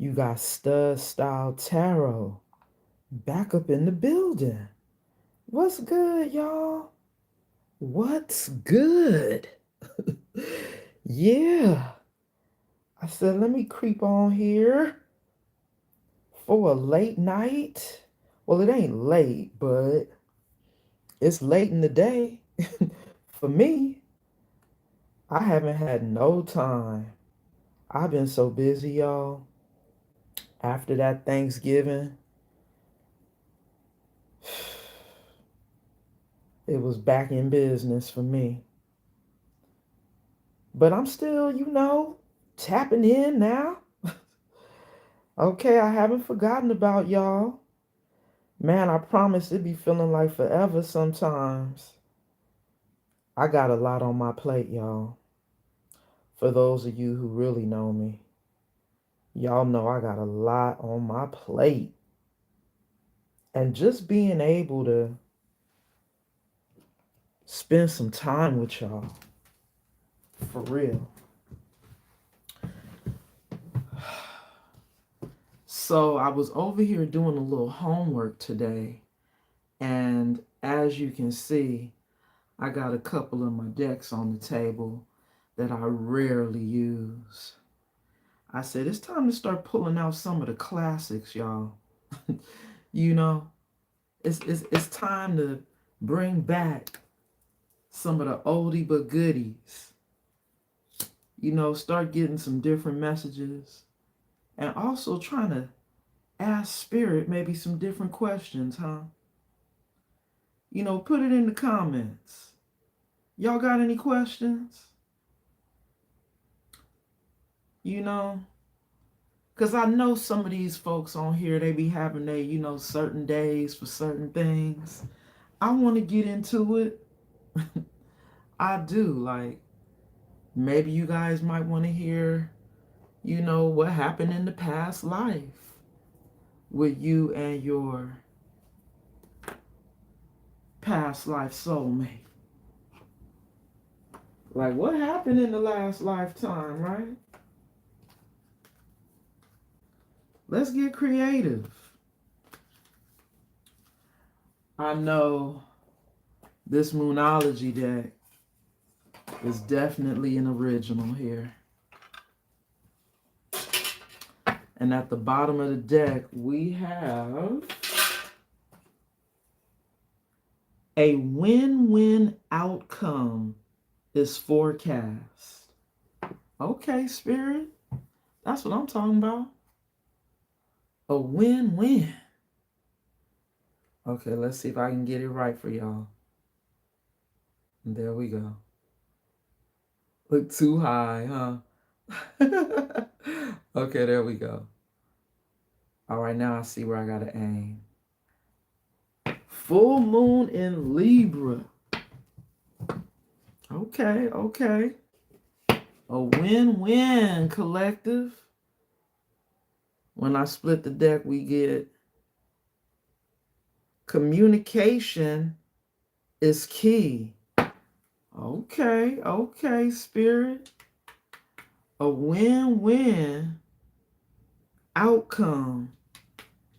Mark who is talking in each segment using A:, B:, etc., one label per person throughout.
A: You got StudStyle Tarot back up in the building. What's good, y'all? What's good? Yeah, I said, let me creep on here for a late night. Well, it ain't late, but it's late in the day. For me, I haven't had no time. I've been so busy, y'all. After that Thanksgiving, it was back in business for me. But I'm still, tapping in now. Okay, I haven't forgotten about y'all. Man, I promise it be feeling like forever sometimes. I got a lot on my plate, y'all. For those of you who really know me, y'all know I got a lot on my plate. And just being able to spend some time with y'all, for real. So I was over here doing a little homework today, and as you can see, I got a couple of my decks on the table that I rarely use. I said it's time to start pulling out some of the classics, y'all. you know, it's time to bring back some of the oldie but goodies. Start getting some different messages, and also trying to ask spirit maybe some different questions, huh? Put it in the comments. Y'all got any questions? You know, because I know some of these folks on here, they be having their, certain days for certain things. I want to get into it. I do. Like, maybe you guys might want to hear, what happened in the past life with you and your past life soulmate. Like, what happened in the last lifetime, right? Let's get creative. I know this Moonology deck is definitely an original here. And at the bottom of the deck, we have a win-win outcome is forecast. Okay, Spirit, that's what I'm talking about. A win-win. Okay, let's see if I can get it right for y'all. And there we go. Look too high, huh? Okay, there we go. All right, now I see where I gotta aim. Full moon in Libra. Okay. A win-win, collective. When I split the deck, we get communication is key. Okay, Spirit. A win-win outcome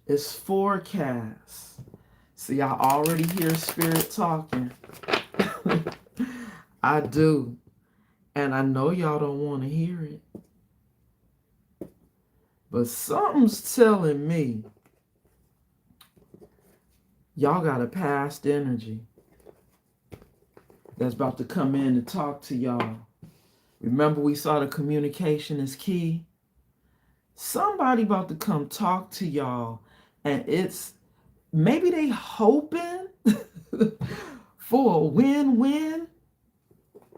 A: is forecast. See, I already hear Spirit talking. I do. And I know y'all don't want to hear it. But something's telling me y'all got a past energy that's about to come in and talk to y'all. Remember we saw the communication is key? Somebody about to come talk to y'all, and it's maybe they hoping for a win-win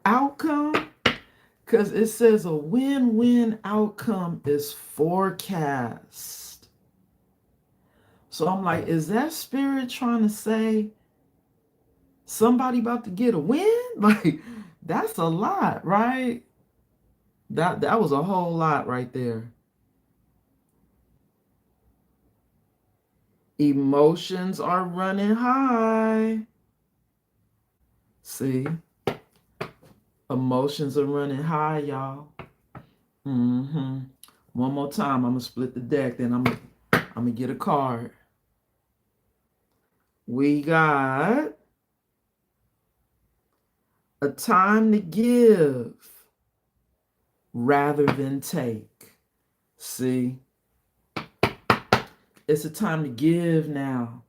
A: outcome, because it says a win-win outcome is forecast. So I'm like, is that Spirit trying to say somebody about to get a win? Like, that's a lot, right? That was a whole lot right there. Emotions are running high. See? Emotions are running high, y'all. One more time. I'm going to split the deck. Then I'm going to get a card. We got a time to give rather than take. See? It's a time to give now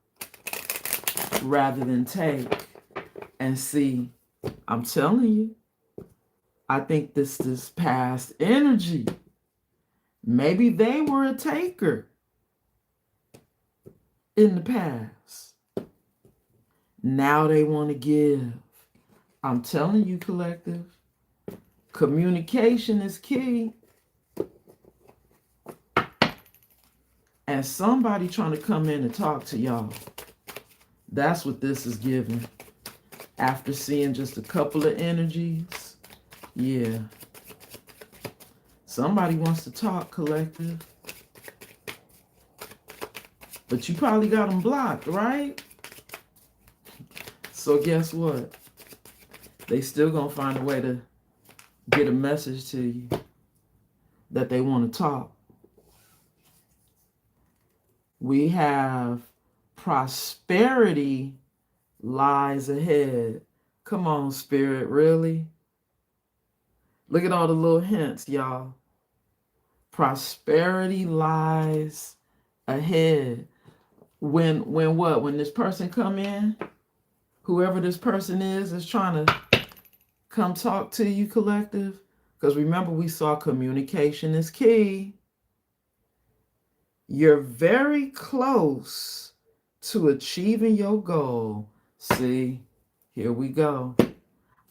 A: rather than take. And see, I'm telling you, I think this is past energy. Maybe they were a taker in the past. Now they want to give. I'm telling you, collective, communication is key. And somebody trying to come in and talk to y'all. That's what this is giving. After seeing just a couple of energies, yeah. Somebody wants to talk, collective. But you probably got them blocked, right? So guess what? They still gonna find a way to get a message to you that they want to talk. We have prosperity lies ahead. Come on, Spirit, really? Look at all the little hints, y'all. Prosperity lies ahead. When what? When this person come in, whoever this person is trying to come talk to you, collective. Because remember, we saw communication is key. You're very close to achieving your goal. See, here we go.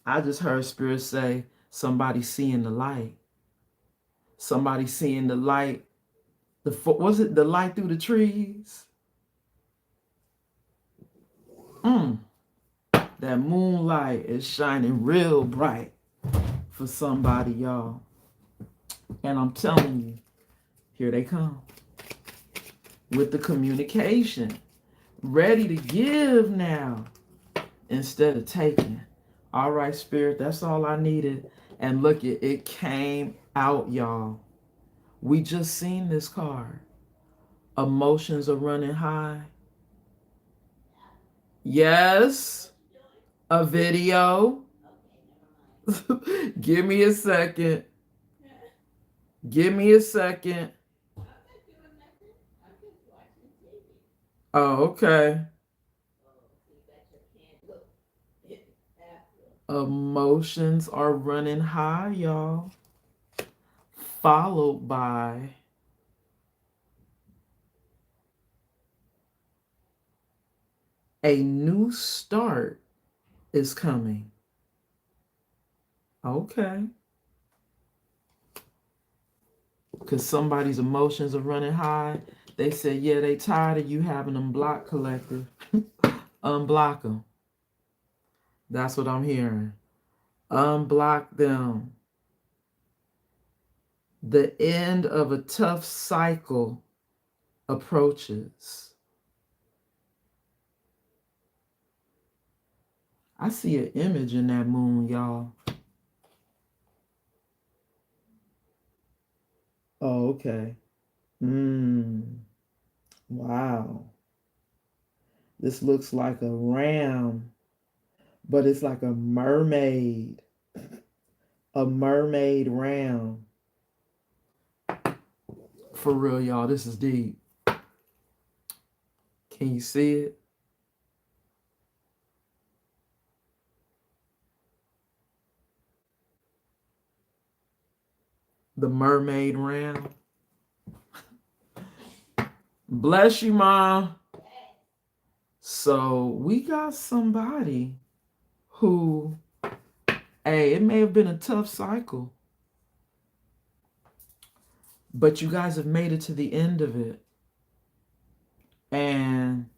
A: I just heard Spirit say, somebody seeing the light. Somebody seeing the light. Was it the light through the trees? That moonlight is shining real bright for somebody, y'all. And I'm telling you, here they come. With the communication. Ready to give now instead of taking. All right, Spirit, that's all I needed. And look, it came out, y'all. We just seen this card. Emotions are running high. Yes, a video. Give me a second. Give me a second. Oh, okay. Emotions are running high, y'all. Followed by a new start is coming. Okay. Because somebody's emotions are running high. They said, yeah, they tired of you having them blocked, collective. Unblock them. That's what I'm hearing. Unblock them. The end of a tough cycle approaches. I see an image in that moon, y'all. Oh, okay. Wow. This looks like a ram, but it's like a mermaid. A mermaid ram. For real, y'all, this is deep. Can you see it? The mermaid ram. Bless you, Mom. So we got somebody who, hey, it may have been a tough cycle, but you guys have made it to the end of it. And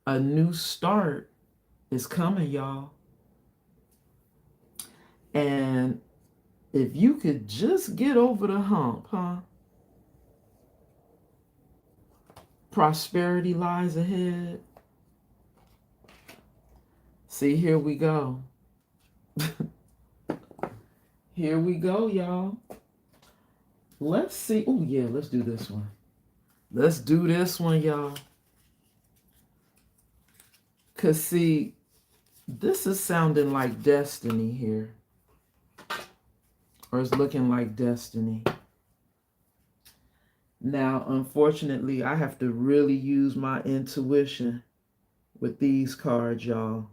A: a new start is coming, y'all. And if you could just get over the hump, huh? Prosperity lies ahead. See, here we go. Here we go, y'all. Let's see. Oh, yeah, let's do this one. Let's do this one, y'all. Because, see, this is sounding like destiny here. Or it's looking like destiny. Now, unfortunately, I have to really use my intuition with these cards, y'all.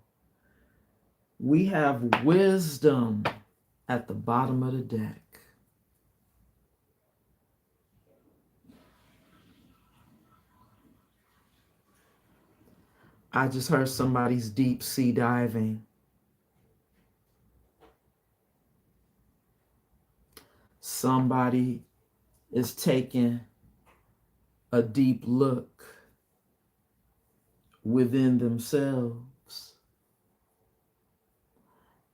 A: We have wisdom at the bottom of the deck. I just heard somebody's deep sea diving. Somebody is taking a deep look within themselves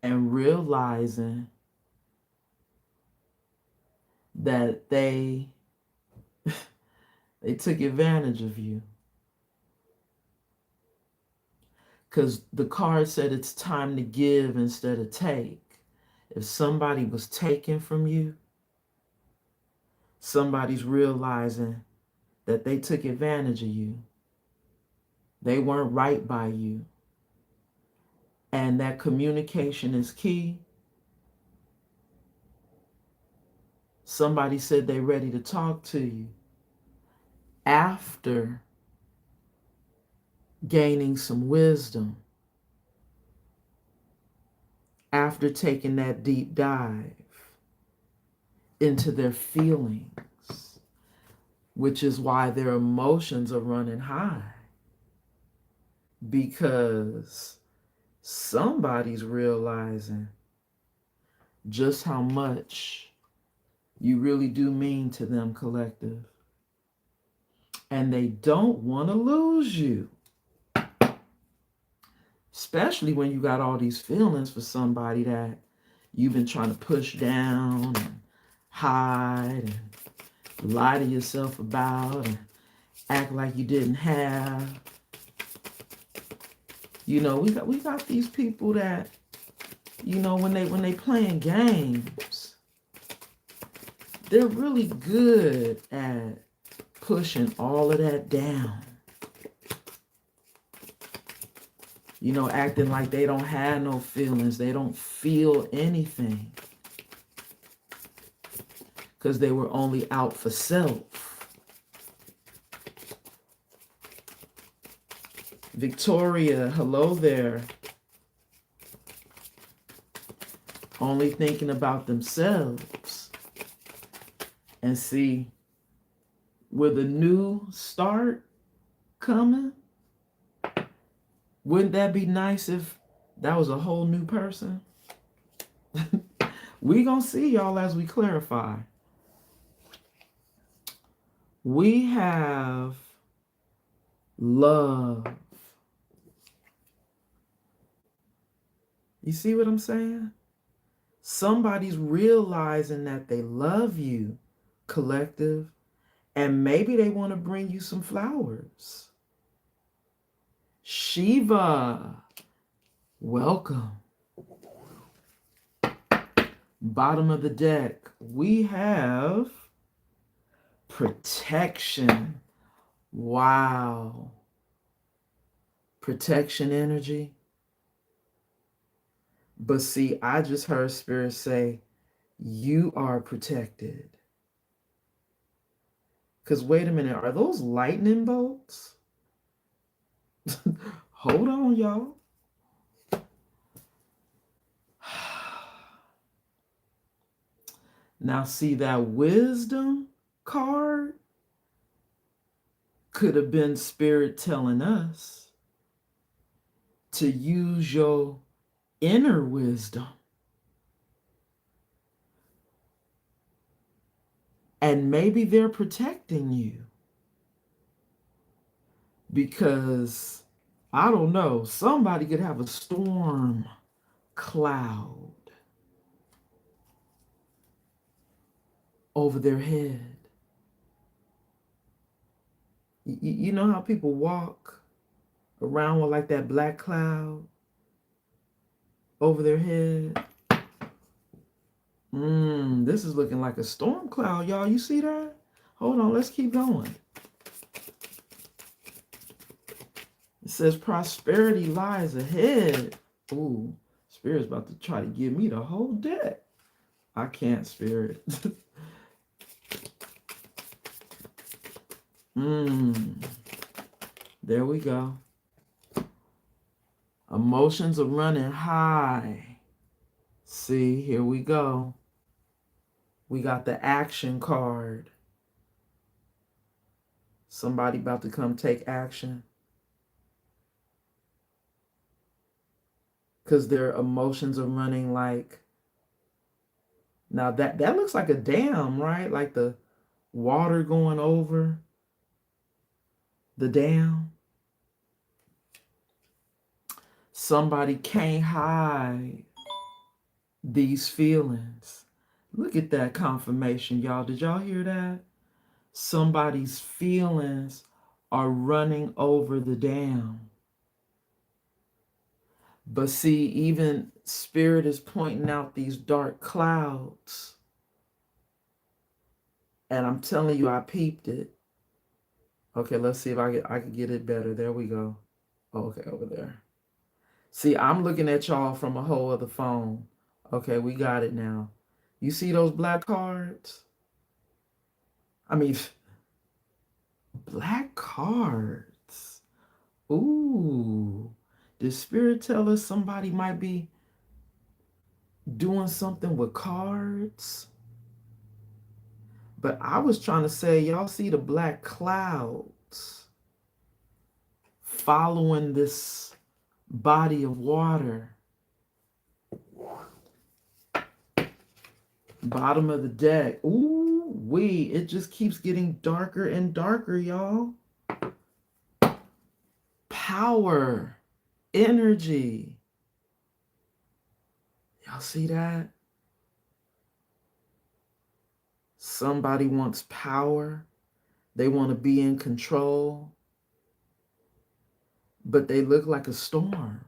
A: and realizing that they took advantage of you. Because the card said it's time to give instead of take. If somebody was taken from you, somebody's realizing that they took advantage of you. They weren't right by you. And that communication is key. Somebody said they're ready to talk to you after gaining some wisdom, after taking that deep dive into their feelings, which is why their emotions are running high, because somebody's realizing just how much you really do mean to them, collective. And they don't want to lose you. Especially when you got all these feelings for somebody that you've been trying to push down and hide and lie to yourself about and act like you didn't have. You know, we got these people that, you know, when they playing games, they're really good at pushing all of that down. You know, acting like they don't have no feelings. They don't feel anything. Because they were only out for self. Victoria, hello there. Only thinking about themselves. And see, with a new start coming, wouldn't that be nice if that was a whole new person? We gonna see, y'all, as we clarify. We have love. You see what I'm saying? Somebody's realizing that they love you, collective, and maybe they want to bring you some flowers. Shiva, welcome. Bottom of the deck, we have protection. Wow. Protection energy. But see, I just heard Spirit say, you are protected. Because wait a minute, are those lightning bolts? Hold on, y'all. Now see, that wisdom card could have been Spirit telling us to use your inner wisdom. And maybe they're protecting you. Because, I don't know, somebody could have a storm cloud over their head. You know how people walk around with like that black cloud over their head? This is looking like a storm cloud, y'all. You see that? Hold on, let's keep going. It says prosperity lies ahead. Ooh, Spirit's about to try to give me the whole deck. I can't, Spirit. There we go. Emotions are running high. See, here we go. We got the action card. Somebody about to come take action. Because their emotions are running like, now that looks like a dam, right? Like the water going over the dam. Somebody can't hide these feelings. Look at that confirmation, y'all. Did y'all hear that? Somebody's feelings are running over the dam. But see, even Spirit is pointing out these dark clouds. And I'm telling you, I peeped it. Okay, let's see if I can get it better. There we go. Okay, over there. See, I'm looking at y'all from a whole other phone. Okay, we got it now. You see those black cards? I mean, black cards. Ooh. Did Spirit tell us somebody might be doing something with cards? But I was trying to say, y'all see the black clouds following this body of water. Bottom of the deck. Ooh, it just keeps getting darker and darker, y'all. Power, energy. Y'all see that? Somebody wants power. They want to be in control. But they look like a storm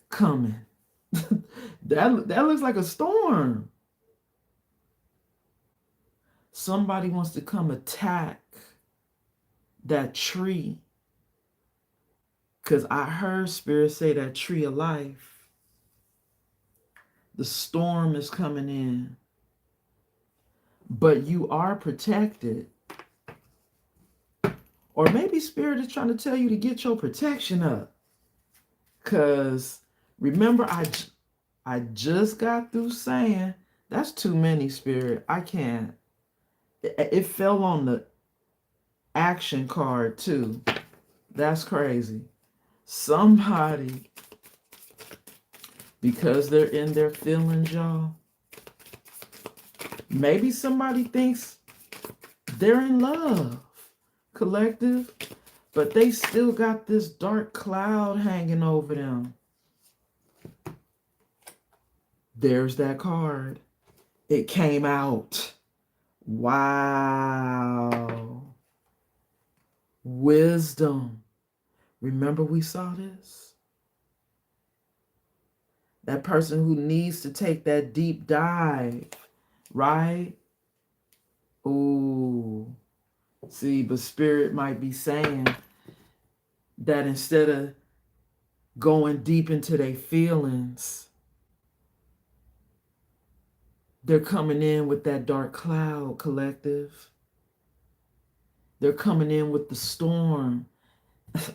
A: coming. That looks like a storm. Somebody wants to come attack that tree. Because I heard Spirit say that tree of life. The storm is coming in. But you are protected. Or maybe Spirit is trying to tell you to get your protection up. Because remember, I just got through saying, that's too many, Spirit. I can't. It fell on the action card too. That's crazy. Somebody, because they're in their feelings, y'all, maybe somebody thinks they're in love, collective, but they still got this dark cloud hanging over them. There's that card. It came out. Wow. Wisdom. Remember we saw this? That person who needs to take that deep dive, right? Ooh. See, but Spirit might be saying that instead of going deep into their feelings, they're coming in with that dark cloud, collective. They're coming in with the storm.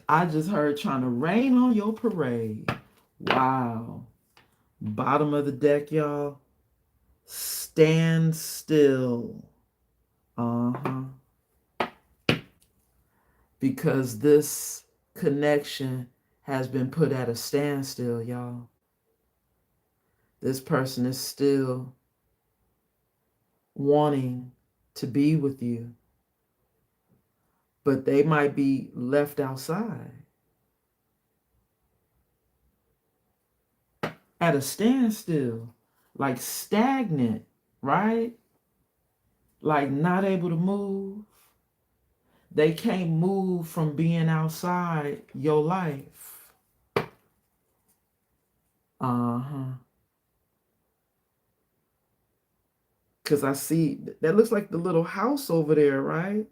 A: I just heard trying to rain on your parade. Wow. Bottom of the deck, y'all. Stand still. Because this connection has been put at a standstill, y'all. This person is still wanting to be with you, but they might be left outside at a standstill, like stagnant, right? Like not able to move. They can't move from being outside your life. Because I see that looks like the little house over there, right?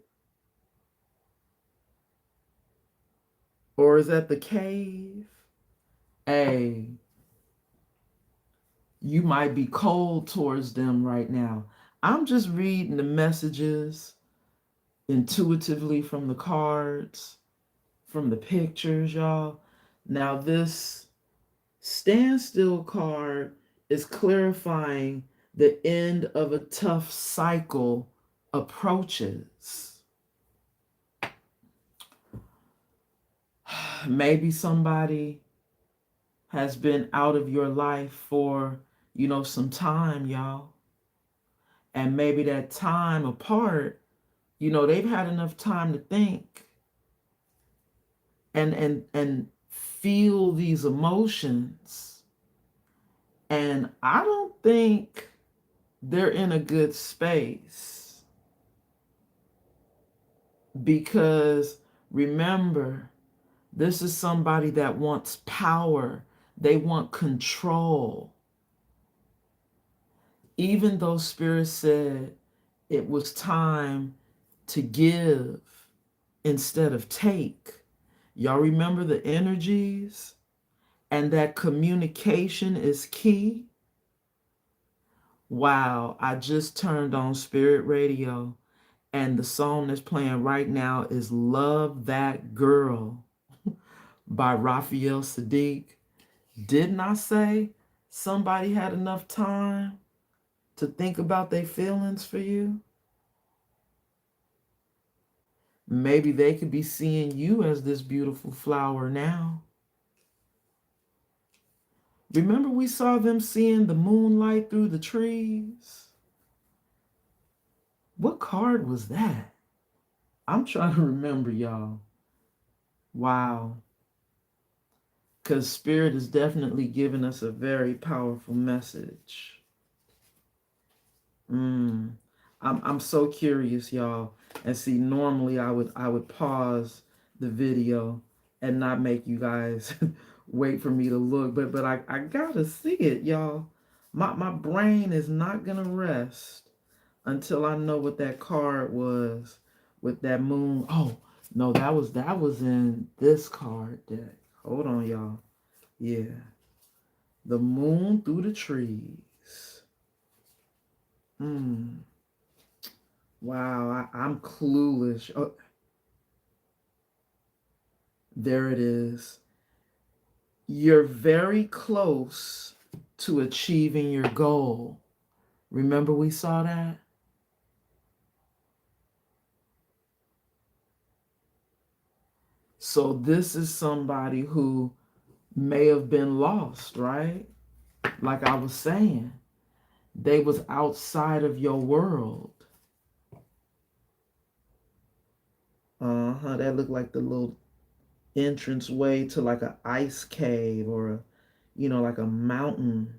A: Or is that the cave? Hey, you might be cold towards them right now. I'm just reading the messages intuitively from the cards, from the pictures, y'all. Now, this standstill card is clarifying the end of a tough cycle approaches. Maybe somebody has been out of your life for, some time, y'all. And maybe that time apart, they've had enough time to think and feel these emotions. And I don't think they're in a good space, because remember, this is somebody that wants power. They want control. Even though Spirit said it was time to give instead of take. Y'all remember the energies, and that communication is key. Wow, I just turned on Spirit Radio, and the song that's playing right now is Love That Girl by Raphael Sadiq. Didn't I say somebody had enough time to think about their feelings for you? Maybe they could be seeing you as this beautiful flower now. Remember we saw them seeing the moonlight through the trees? What card was that? I'm trying to remember, y'all. Wow. Because Spirit is definitely giving us a very powerful message. I'm so curious, y'all. And see, normally I would pause the video and not make you guys wait for me to look, but I gotta see it, y'all. My brain is not gonna rest until I know what that card was with that moon. Oh no, that was in this card deck. Hold on, y'all. Yeah, the moon through the trees. Wow, I'm clueless. Oh, there it is. You're very close to achieving your goal. Remember we saw that? So this is somebody who may have been lost, right? Like I was saying, they was outside of your world. That looked like the little entrance way to like an ice cave or like a mountain.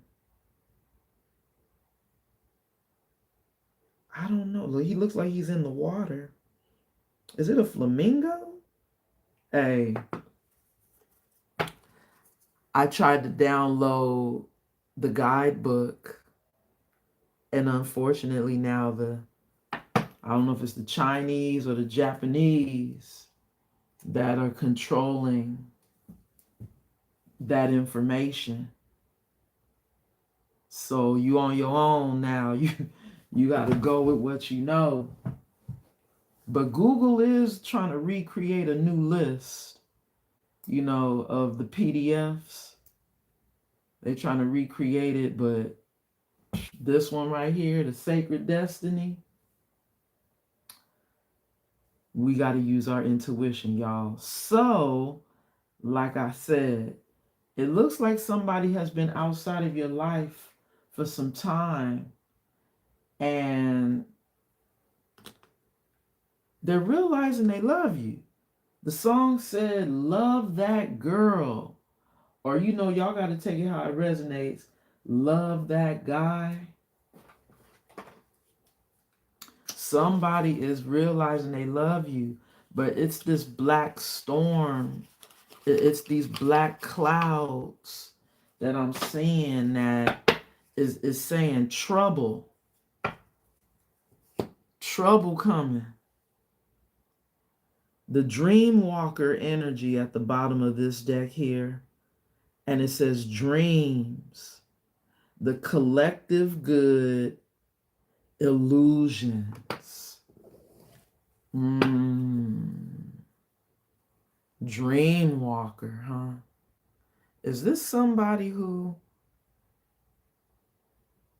A: I don't know. He looks like he's in the water. Is it a flamingo? Hey, I tried to download the guidebook, and unfortunately now I don't know if it's the Chinese or the Japanese that are controlling that information. So you on your own now. You got to go with what you know. But Google is trying to recreate a new list, of the PDFs. They're trying to recreate it, but this one right here, the Sacred Destiny, we got to use our intuition, y'all. So, like I said, it looks like somebody has been outside of your life for some time, and they're realizing they love you. The song said, Love That Girl. Or, y'all got to take it how it resonates. Love that guy. Somebody is realizing they love you, but it's this black storm. It's these black clouds that I'm seeing that is saying trouble. trouble coming. The dream walker energy at the bottom of this deck here. And it says dreams, the collective good, illusions. Dream walker, huh? Is this somebody who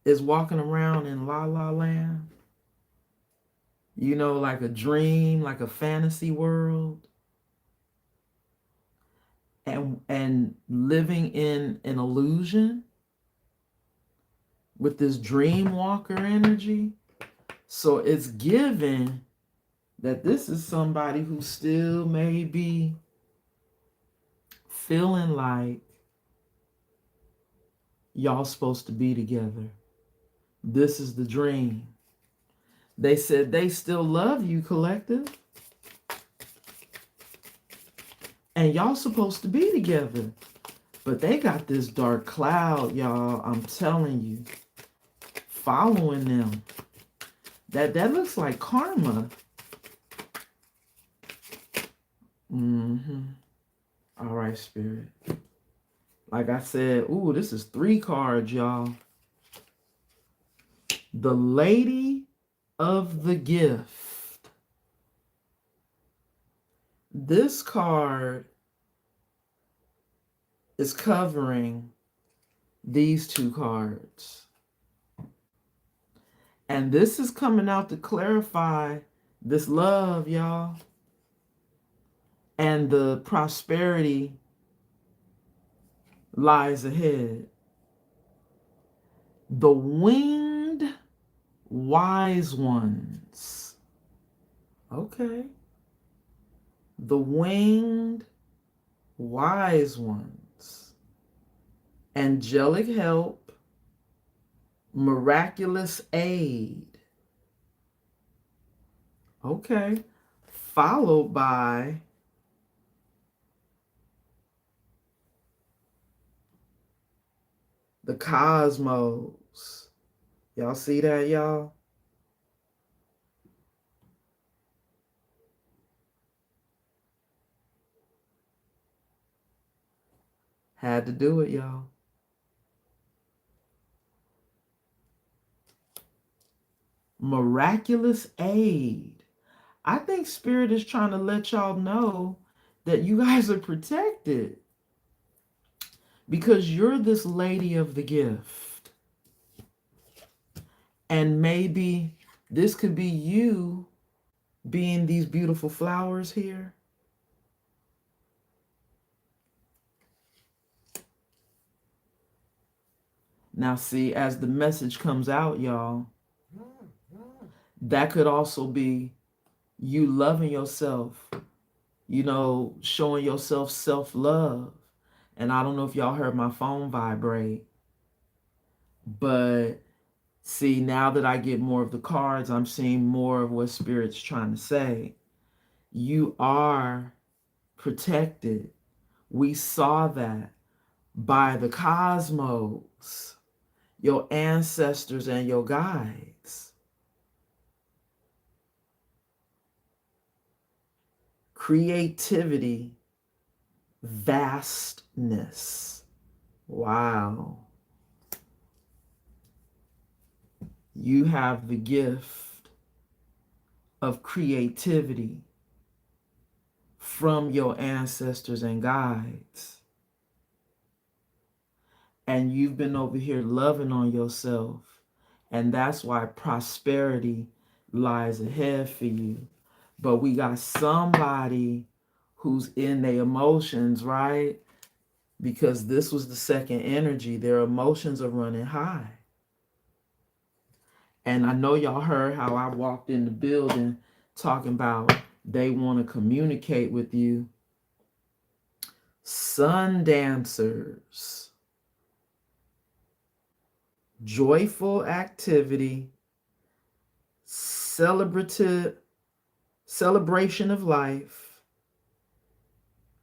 A: is walking around in La La Land? You know, like a dream, like a fantasy world, and living in an illusion with this dream walker energy. So it's given that this is somebody who still may be feeling like y'all supposed to be together. This is the dream. They said they still love you, collective. And y'all supposed to be together. But they got this dark cloud, y'all. I'm telling you. Following them. That looks like karma. All right, Spirit. Like I said, ooh, this is 3 cards, y'all. The Lady of the Gift. This card is covering these 2 cards. And this is coming out to clarify this love, y'all. And the prosperity lies ahead. The winged wise ones. Okay. The winged wise ones. Angelic help. Miraculous aid. Okay. Followed by the cosmos. Y'all see that, y'all? Had to do it, y'all. Miraculous aid. I think Spirit is trying to let y'all know that you guys are protected. Because you're this lady of the gift. And maybe this could be you being these beautiful flowers here. Now see, as the message comes out, y'all, that could also be you loving yourself, you know, showing yourself self-love. And I don't know if y'all heard my phone vibrate, but see, now that I get more of the cards, I'm seeing more of what Spirit's trying to say. You are protected. We saw that by the cosmos, your ancestors and your guides. Creativity, vastness. Wow. You have the gift of creativity from your ancestors and guides. And you've been over here loving on yourself. And that's why prosperity lies ahead for you. But we got somebody who's in their emotions, right? Because this was the second energy. Their emotions are running high. And I know y'all heard how I walked in the building talking about they want to communicate with you. Sun dancers. Joyful activity. Celebration of life.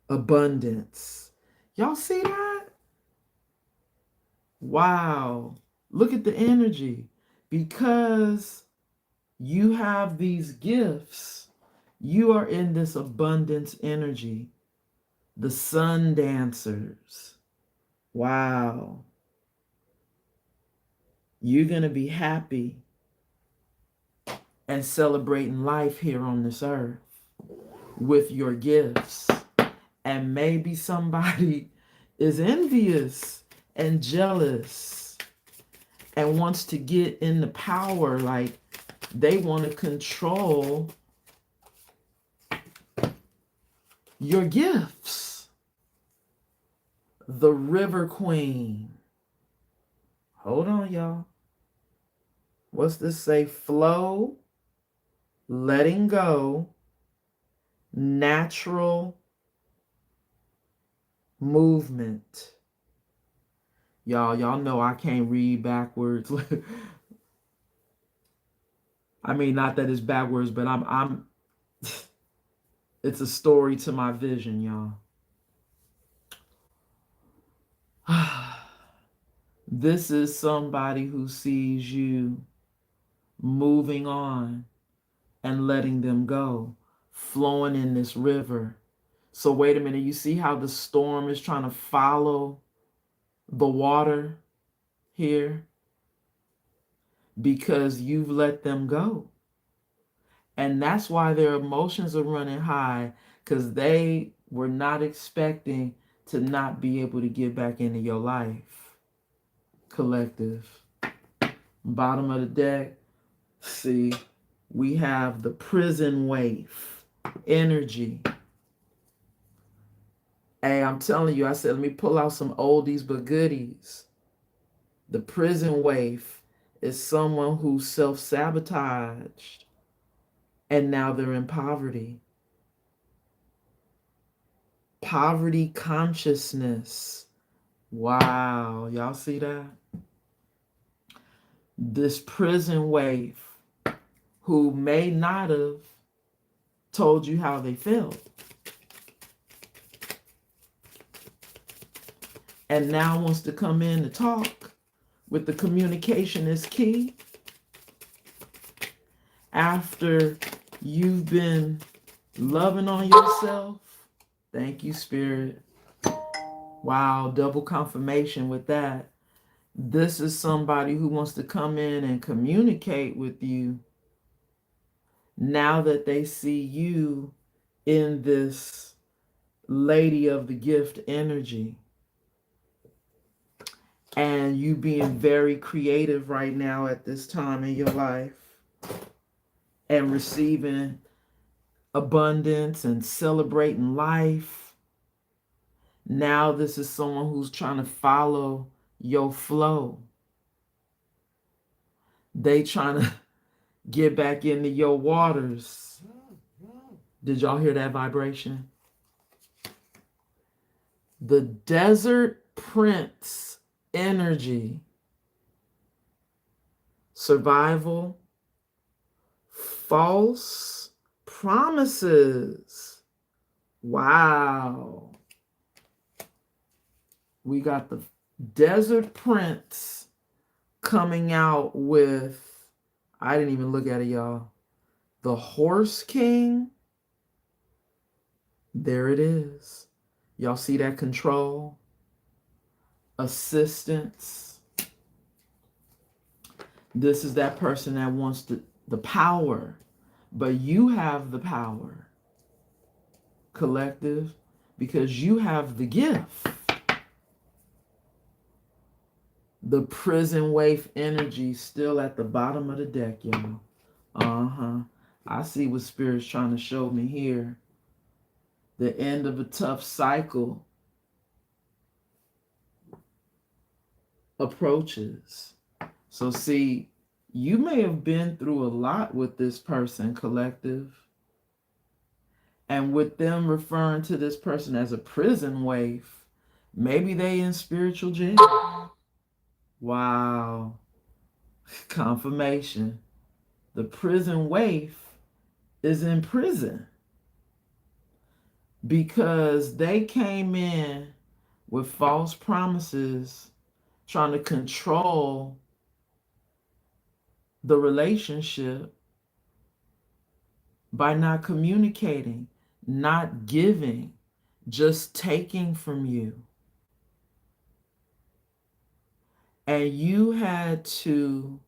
A: Abundance. Y'all see that? Wow. Look at the energy. Because You have these gifts. You are in this abundance energy. The sun dancers. Wow. You're going to be happy and celebrating life here on this earth with your gifts. And maybe somebody is envious and jealous and wants to get in the power, like they want to control your gifts. The River Queen. Hold on, y'all. What's this say? Flow, letting go, natural movement. Y'all know I can't read backwards. I mean, not that it's backwards, but I'm it's a story to my vision, y'all. This is somebody who sees you moving on and letting them go, flowing in this river. So wait a minute, you see how the storm is trying to follow the water here? Because you've let them go. And that's why their emotions are running high, because they were not expecting to not be able to get back into your life. Collective. Bottom of the deck, see, we have the prison waif energy. Hey, I'm telling you, I said, let me pull out some oldies but goodies. The prison waif is someone who self-sabotaged and now they're in poverty. Poverty consciousness. Wow, y'all see that? This prison waif who may not have told you how they felt. And now wants to come in to talk with the communication is key. After you've been loving on yourself. Thank you, Spirit. Wow, double confirmation with that. This is somebody who wants to come in and communicate with you now that they see you in this lady of the gift energy. And you being very creative right now at this time in your life and receiving abundance and celebrating life. Now this is someone who's trying to follow your flow. They trying to get back into your waters. Did y'all hear that vibration? The Desert Prince energy. Survival. False promises. Wow. We got the Desert Prince coming out with, I didn't even look at it, y'all. The Horse King. There it is. Y'all see that control? Assistance. This is that person that wants the power, but you have the power, collective, because you have the gift. The prison waif energy still at the bottom of the deck, y'all. I see what Spirit's trying to show me here. The end of a tough cycle approaches. So see, you may have been through a lot with this person, collective. And with them referring to this person as a prison waif, maybe they in spiritual jail. Wow. Confirmation. The prison waif is in prison because they came in with false promises, trying to control the relationship, by not communicating, not giving, just taking from you. And you had to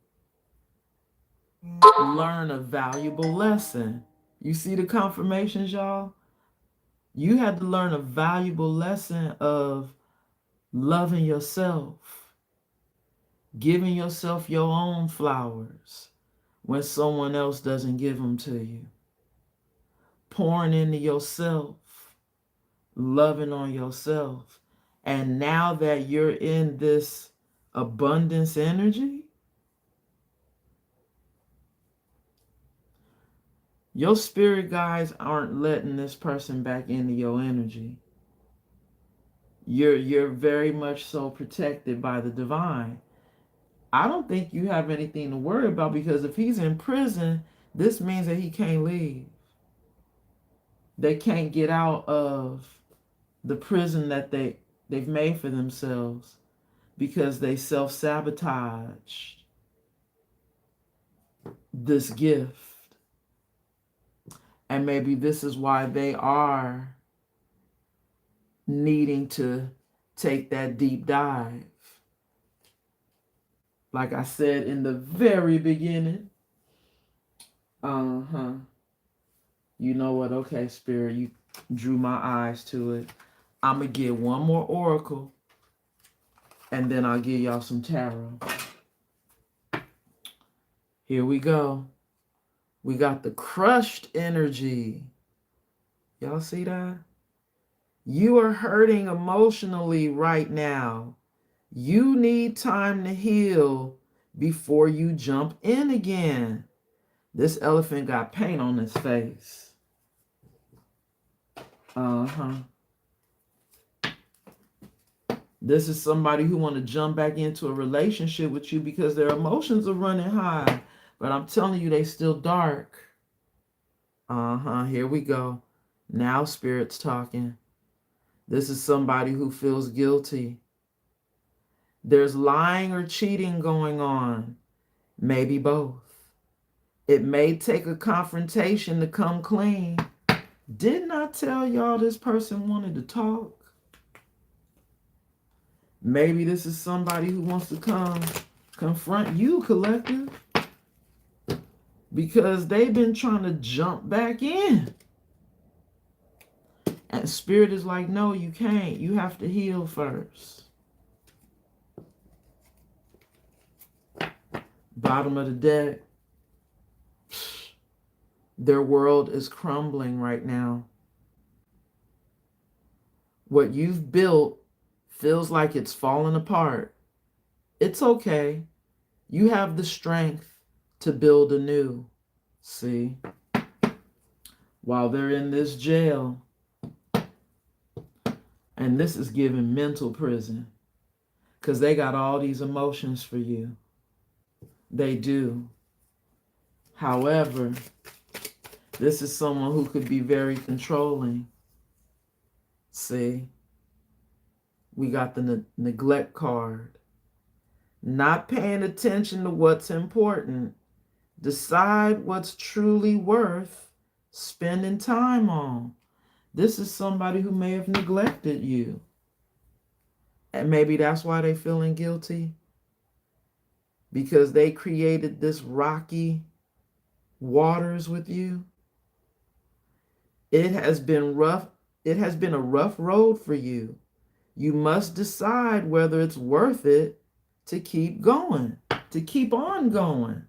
A: learn a valuable lesson. You see the confirmations, y'all? You had to learn a valuable lesson of loving yourself, giving yourself your own flowers when someone else doesn't give them to you, pouring into yourself, loving on yourself. And now that you're in this abundance energy, your spirit guides aren't letting this person back into your energy. You're very much so protected by the divine. I don't think you have anything to worry about, because if he's in prison, this means that he can't leave. They can't get out of the prison that they've made for themselves because they self-sabotaged this gift. And maybe this is why they are needing to take that deep dive. Like I said in the very beginning, you know what? Okay, Spirit, you drew my eyes to it. I'm going to get one more oracle, and then I'll give y'all some tarot. Here we go. We got the crushed energy. Y'all see that? You are hurting emotionally right now. You need time to heal before you jump in again. This elephant got paint on his face. This is somebody who want to jump back into a relationship with you because their emotions are running high. But I'm telling you, they still dark. Here we go. Now Spirit's talking. This is somebody who feels guilty. There's lying or cheating going on. Maybe both. It may take a confrontation to come clean. Didn't I tell y'all this person wanted to talk? Maybe this is somebody who wants to come confront you, collective, because they've been trying to jump back in. And Spirit is like, no, you can't. You have to heal first. Bottom of the deck. Their world is crumbling right now. What you've built feels like it's falling apart. It's okay. You have the strength to build anew. See? While they're in this jail. And this is giving mental prison. Because they got all these emotions for you. They do. However, this is someone who could be very controlling. See? We got the neglect card. Not paying attention to what's important. Decide what's truly worth spending time on. This is somebody who may have neglected you. And maybe that's why they're feeling guilty. Because they created this rocky waters with you. It has been rough. It has been a rough road for you. You must decide whether it's worth it to keep going, to keep on going.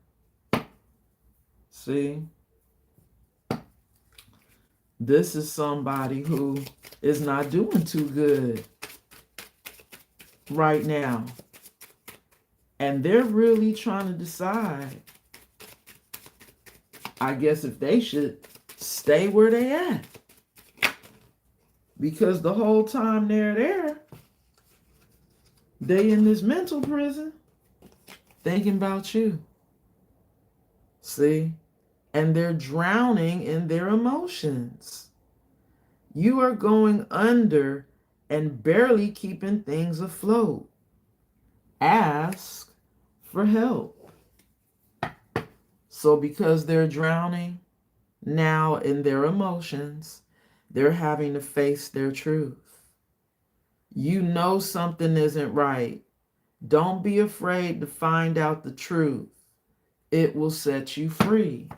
A: See? This is somebody who is not doing too good right now. And they're really trying to decide, I guess, if they should stay where they at. Because the whole time they're there, they in this mental prison thinking about you. See? And they're drowning in their emotions. You are going under and barely keeping things afloat. Ask for help. So because they're drowning, now in their emotions, they're having to face their truth. You know something isn't right. Don't be afraid to find out the truth. It will set you free.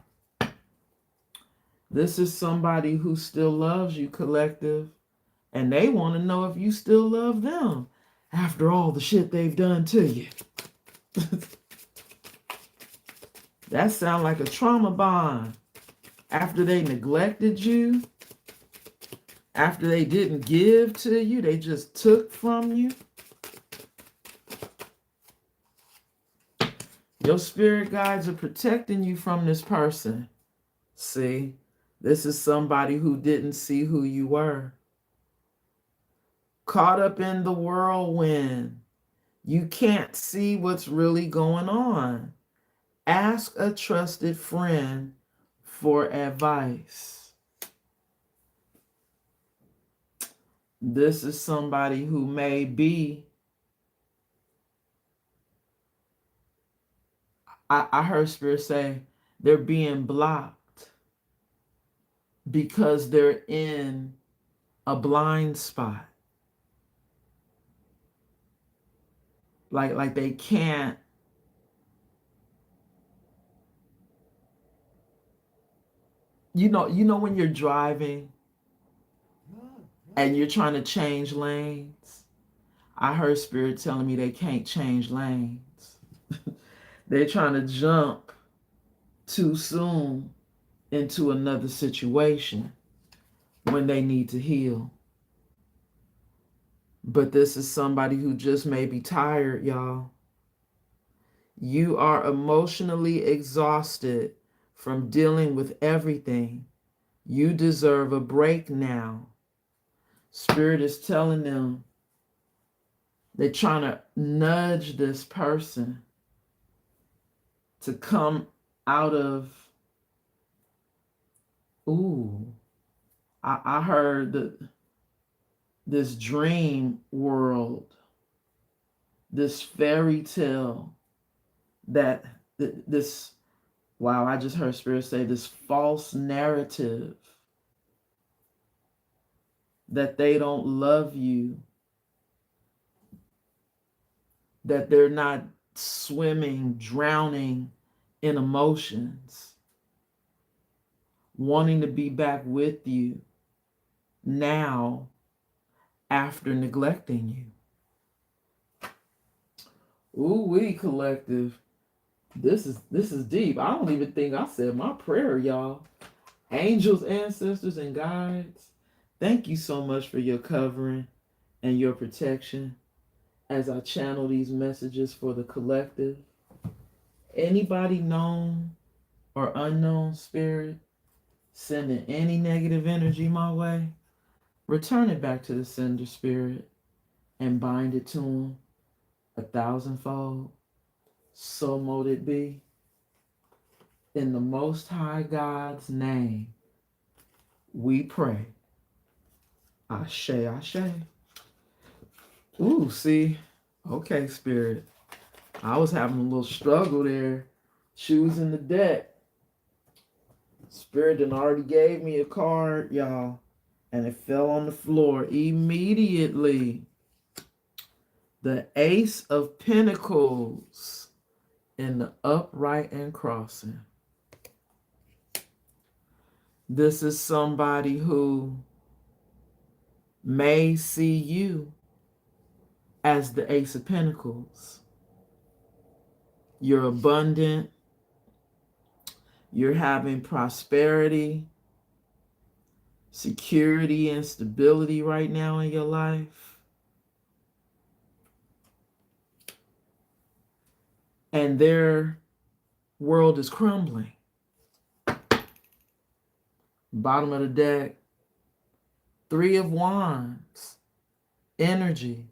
A: This is somebody who still loves you, collective, and they want to know if you still love them after all the shit they've done to you. That sounds like a trauma bond. After they neglected you, after they didn't give to you, they just took from you. Your spirit guides are protecting you from this person. See, this is somebody who didn't see who you were. Caught up in the whirlwind. You can't see what's really going on. Ask a trusted friend for advice. This is somebody who may be, I heard Spirit say, they're being blocked because they're in a blind spot. Like they can't, you know when you're driving and you're trying to change lanes. I heard Spirit telling me they can't change lanes. They're trying to jump too soon into another situation when they need to heal. But this is somebody who just may be tired, y'all. You are emotionally exhausted from dealing with everything. You deserve a break now. Spirit is telling them they're trying to nudge this person to come out of, I heard that this dream world, this fairy tale, that this, wow, I just heard Spirit say this false narrative that they don't love you, that they're not swimming, drowning in emotions, wanting to be back with you now after neglecting you. Ooh, we collective. This is deep. I don't even think I said my prayer, y'all. Angels, ancestors, and guides, thank you so much for your covering and your protection as I channel these messages for the collective. Anybody known or unknown spirit sending any negative energy my way, return it back to the sender spirit and bind it to them 1,000-fold. So mote it be. In the Most High God's name, we pray. Ashe, ashe. Ooh, see? Okay, Spirit. I was having a little struggle there, choosing the deck. Spirit done already gave me a card, y'all, and it fell on the floor immediately. The Ace of Pentacles in the upright and crossing. This is somebody who may see you as the Ace of Pentacles. You're abundant. You're having prosperity, security, and stability right now in your life. And their world is crumbling. Bottom of the deck, 3 of Wands, energy.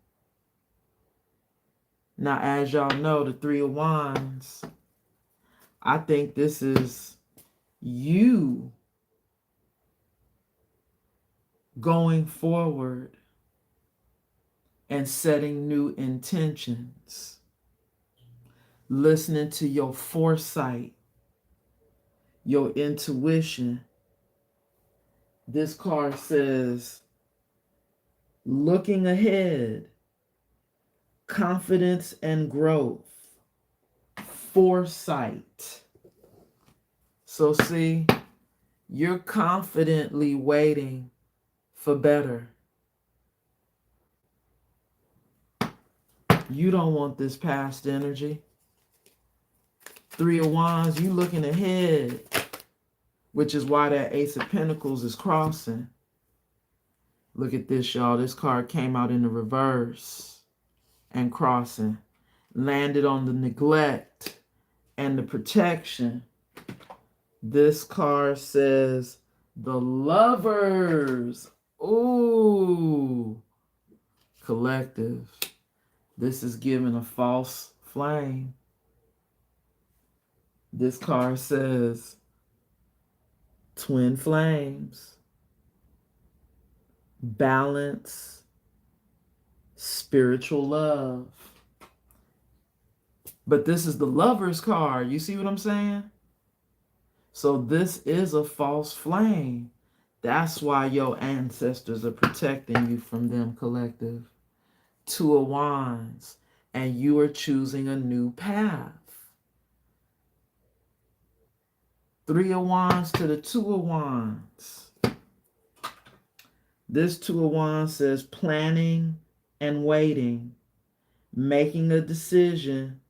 A: Now, as y'all know, the 3 of Wands, I think this is you going forward and setting new intentions, listening to your foresight, your intuition, This card says, looking ahead, confidence and growth, foresight. So see, you're confidently waiting for better. You don't want this past energy. Three of Wands, you looking ahead, which is why that Ace of Pentacles is crossing. Look at this, y'all. This card came out in the reverse and crossing. Landed on the neglect and the protection. This card says the Lovers. Ooh. Collective. This is giving a false flame. This card says twin flames. Balance. Spiritual love. But this is the Lovers card. You see what I'm saying? So this is a false flame. That's why your ancestors are protecting you from them, collective. Two of Wands. And you are choosing a new path. Three of Wands to the Two of Wands. This Two of Wands says planning and waiting, making a decision,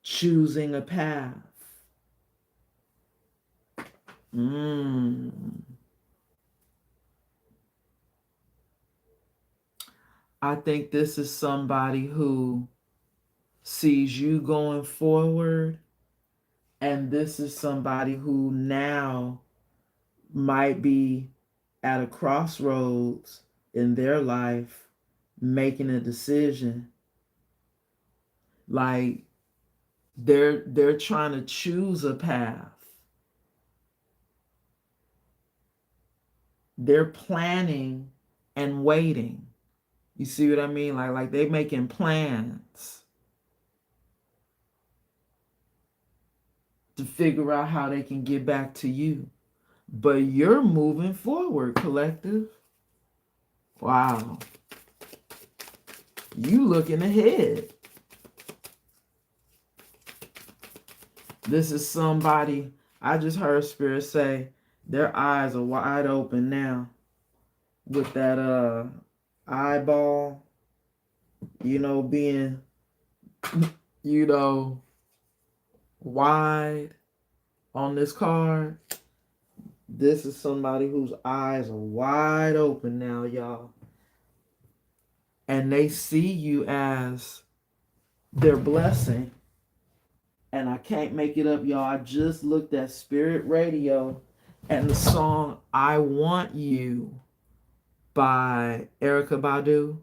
A: choosing a path. I think this is somebody who sees you going forward, and this is somebody who now might be at a crossroads in their life, making a decision. Like they're trying to choose a path. They're planning and waiting. You see what I mean? Like they're making plans to figure out how they can get back to you. But you're moving forward, collective. Wow. You looking ahead. This is somebody, I just heard Spirit say, their eyes are wide open now with that eyeball, being, wide on this card. This is somebody whose eyes are wide open now, y'all. And they see you as their blessing. And I can't make it up, y'all. I just looked at Spirit Radio, and the song I Want You by Erykah Badu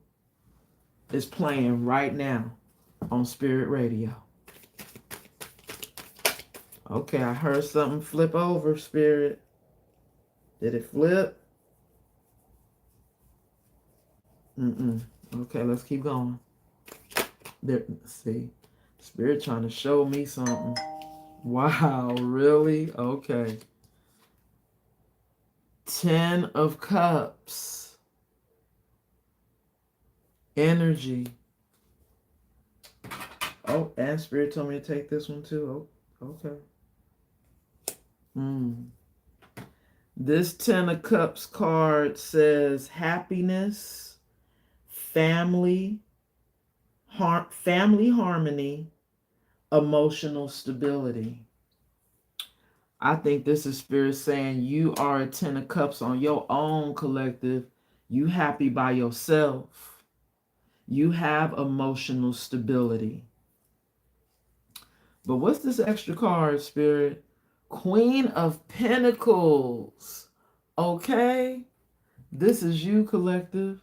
A: is playing right now on Spirit Radio. Okay, I heard something flip over, Spirit. Did it flip? Okay, let's keep going. There, see, Spirit trying to show me something. Wow, really? Okay. 10 of Cups. Energy. Oh, and Spirit told me to take this one too. Oh, okay. This 10 of Cups card says happiness, family harmony, emotional stability. I think this is Spirit saying you are a 10 of Cups on your own, collective. You happy by yourself. You have emotional stability. But what's this extra card, Spirit? Queen of Pentacles. Okay? This is you, collective.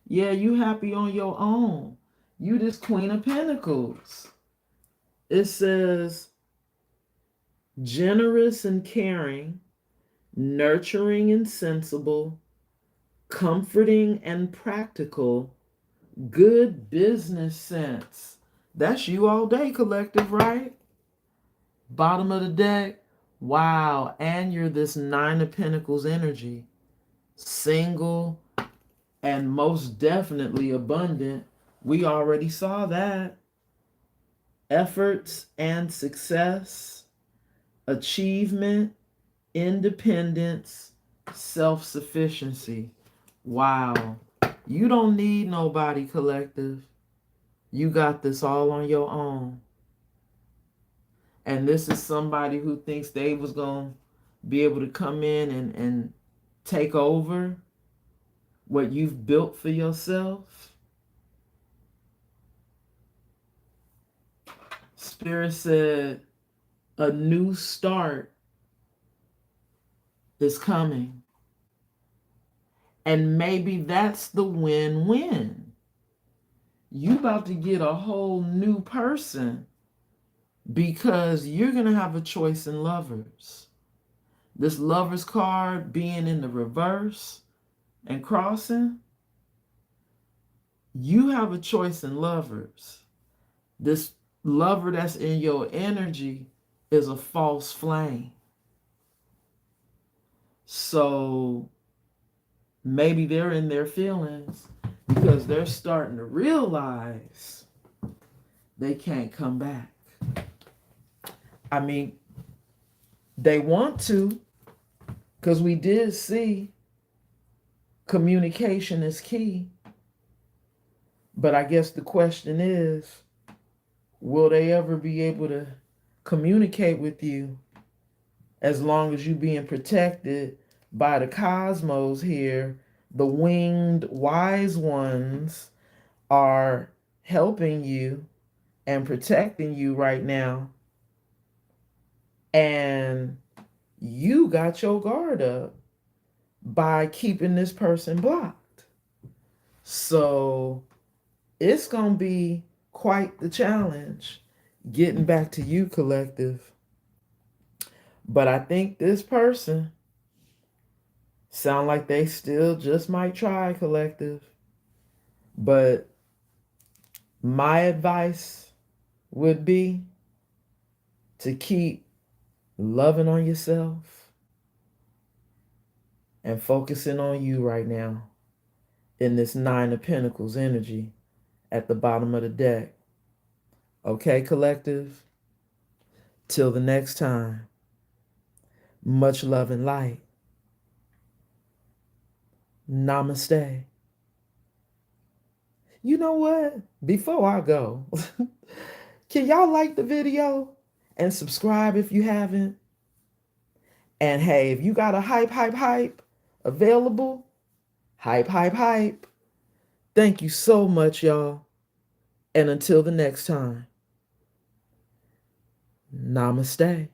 A: Yeah, you happy on your own. You this Queen of Pentacles. It says generous and caring, nurturing and sensible, comforting and practical, good business sense. That's you all day, collective, right? Bottom of the deck. Wow. And you're this 9 of Pentacles energy. single, and most definitely abundant. We already saw that. Efforts and success, achievement, independence, self sufficiency. Wow. You don't need nobody, collective. You got this all on your own. And this is somebody who thinks they was going to be able to come in and take over what you've built for yourself. Spirit said a new start is coming. And maybe that's the win-win. You about to get a whole new person because you're going to have a choice in lovers. This lovers card being in the reverse and crossing, you have a choice in lovers. This lover that's in your energy is a false flame. So maybe they're in their feelings because they're starting to realize they can't come back. I mean, they want to, because we did see communication is key. But I guess the question is, will they ever be able to communicate with you as long as you being protected by the cosmos here? The winged wise ones are helping you and protecting you right now. And you got your guard up by keeping this person blocked. So it's going to be quite the challenge getting back to you, collective. But I think this person sound like they still just might try, collective. But my advice would be to keep loving on yourself and focusing on you right now in this Nine of Pentacles energy at the bottom of the deck. Okay, collective? Till the next time, much love and light. Namaste. You know what? Before I go, can y'all like the video and subscribe if you haven't? And hey, if you got a hype available, hype. Thank you so much, y'all. And until the next time, namaste.